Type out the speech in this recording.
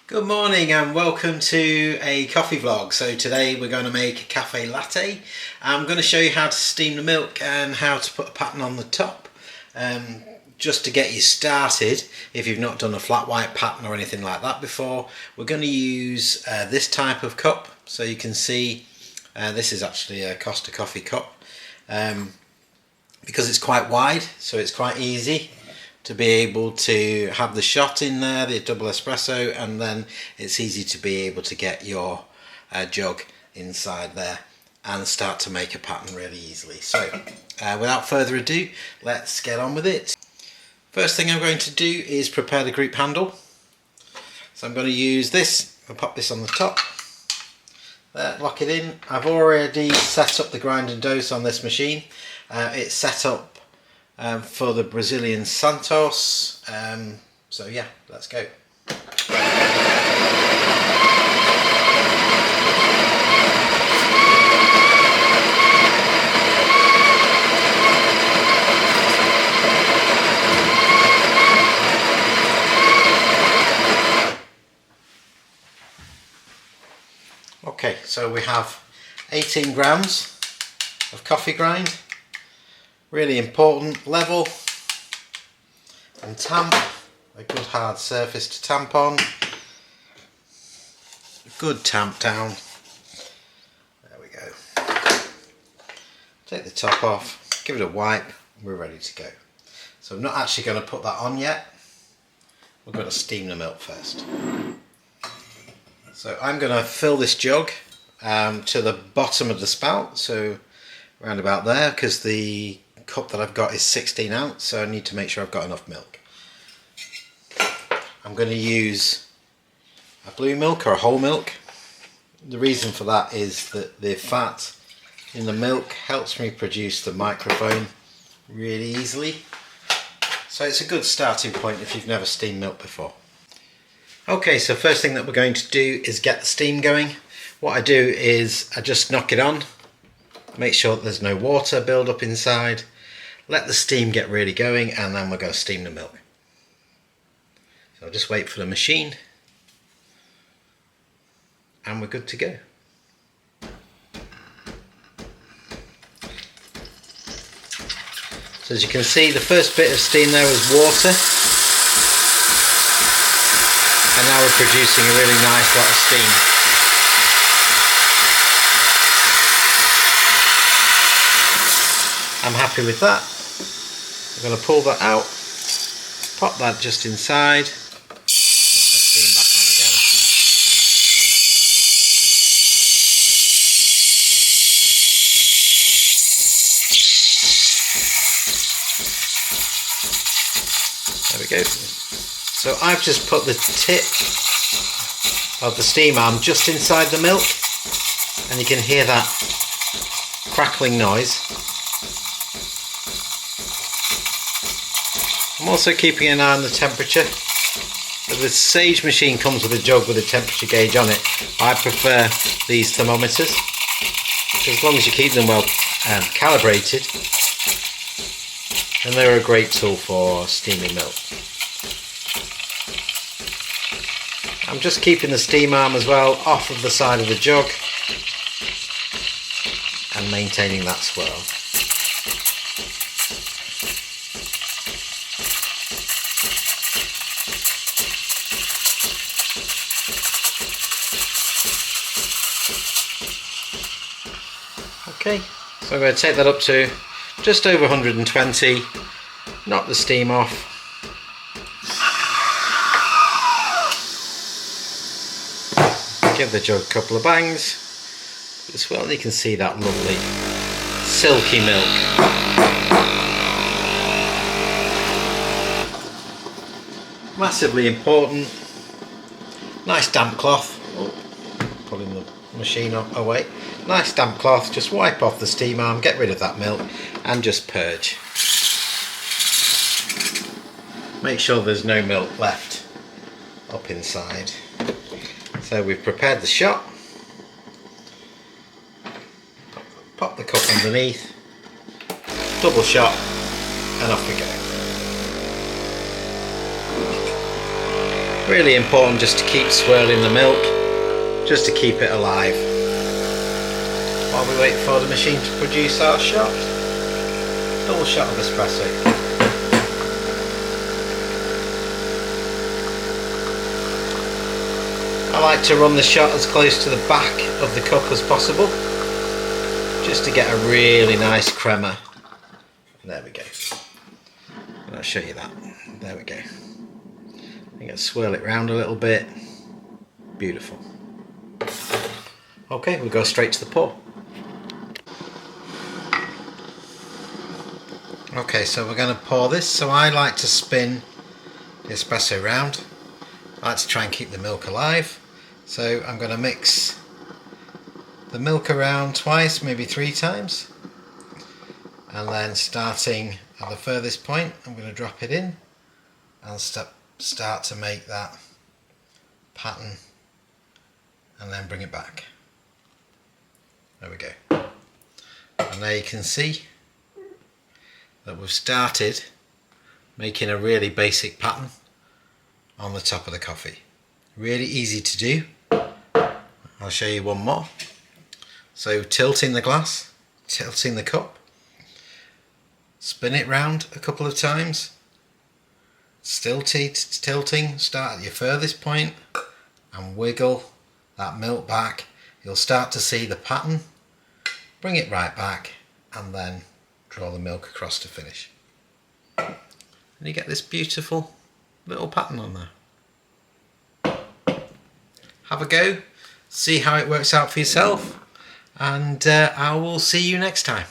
Good morning and welcome to a coffee vlog. So today we're going to make a cafe latte. I'm going to show you how to steam the milk and how to put a pattern on the top. Just to get you started, if you've not done a flat white pattern or anything like that before, we're going to use this type of cup. So you can see this is actually a Costa coffee cup because it's quite wide, so it's quite easy to be able to have the shot in there, the double espresso, and then it's easy to be able to get your jug inside there and start to make a pattern really easily. So without further ado, let's get on with it. First thing I'm going to do is prepare the grip handle. So I'm going to use this. I'll pop this on the top there, lock it in. I've already set up the grinding dose on this machine. It's set up for the Brazilian Santos, so yeah, let's go. Okay, so we have 18 grams of coffee grind. Really important, level and tamp, a good hard surface to tamp on, good tamp down, there we go. Take the top off, give it a wipe, we're ready to go. So I'm not actually going to put that on yet, we're going to steam the milk first. So I'm going to fill this jug to the bottom of the spout, so around about there, because the cup that I've got is 16 ounce, so I need to make sure I've got enough milk. I'm going to use a blue milk or a whole milk. The reason for that is that the fat in the milk helps me produce the microfoam really easily, so it's a good starting point if you've never steamed milk before. Okay, so first thing that we're going to do is get the steam going. What I do is I just knock it on, make sure that there's no water build up inside, let the steam get really going, and then we're going to steam the milk. So I'll just wait for the machine and we're good to go. So as you can see, the first bit of steam there was water, and now we're producing a really nice lot of steam. I'm happy with that. I'm going to pull that out, pop that just inside, knock the steam back on again. There we go. So I've just put the tip of the steam arm just inside the milk, and you can hear that crackling noise. I'm also keeping an eye on the temperature. The Sage machine comes with a jug with a temperature gauge on it. I prefer these thermometers, as long as you keep them well calibrated, and they're a great tool for steaming milk. I'm just keeping the steam arm as well off of the side of the jug and maintaining that swirl. Okay, so I'm going to take that up to just over 120, knock the steam off, give the jug a couple of bangs as well, and you can see that lovely silky milk. Massively important, nice damp cloth, pulling the machine away. Nice damp cloth, just wipe off the steam arm, get rid of that milk and just purge. Make sure there's no milk left up inside. So we've prepared the shot, pop the cup underneath, double shot, and off we go. Really important just to keep swirling the milk, just to keep it alive while we wait for the machine to produce our shot. Double shot of espresso. I like to run the shot as close to the back of the cup as possible, just to get a really nice crema. There we go. I'll show you that. There we go. I'm going to swirl it round a little bit. Beautiful. Okay, we'll go straight to the pour. Okay, so we're going to pour this. So I like to spin the espresso round. I like to try and keep the milk alive. So I'm going to mix the milk around twice, maybe 3 times. And then starting at the furthest point, I'm going to drop it in and start to make that pattern and then bring it back. There we go. And there you can see that we've started making a really basic pattern on the top of the coffee. Really easy to do. I'll show you one more. So tilting the glass, tilting the cup, spin it round a couple of times, still tilting, start at your furthest point and wiggle that milk back. You'll start to see the pattern, bring it right back and then draw the milk across to finish. And you get this beautiful little pattern on there. Have a go, see how it works out for yourself, and I will see you next time.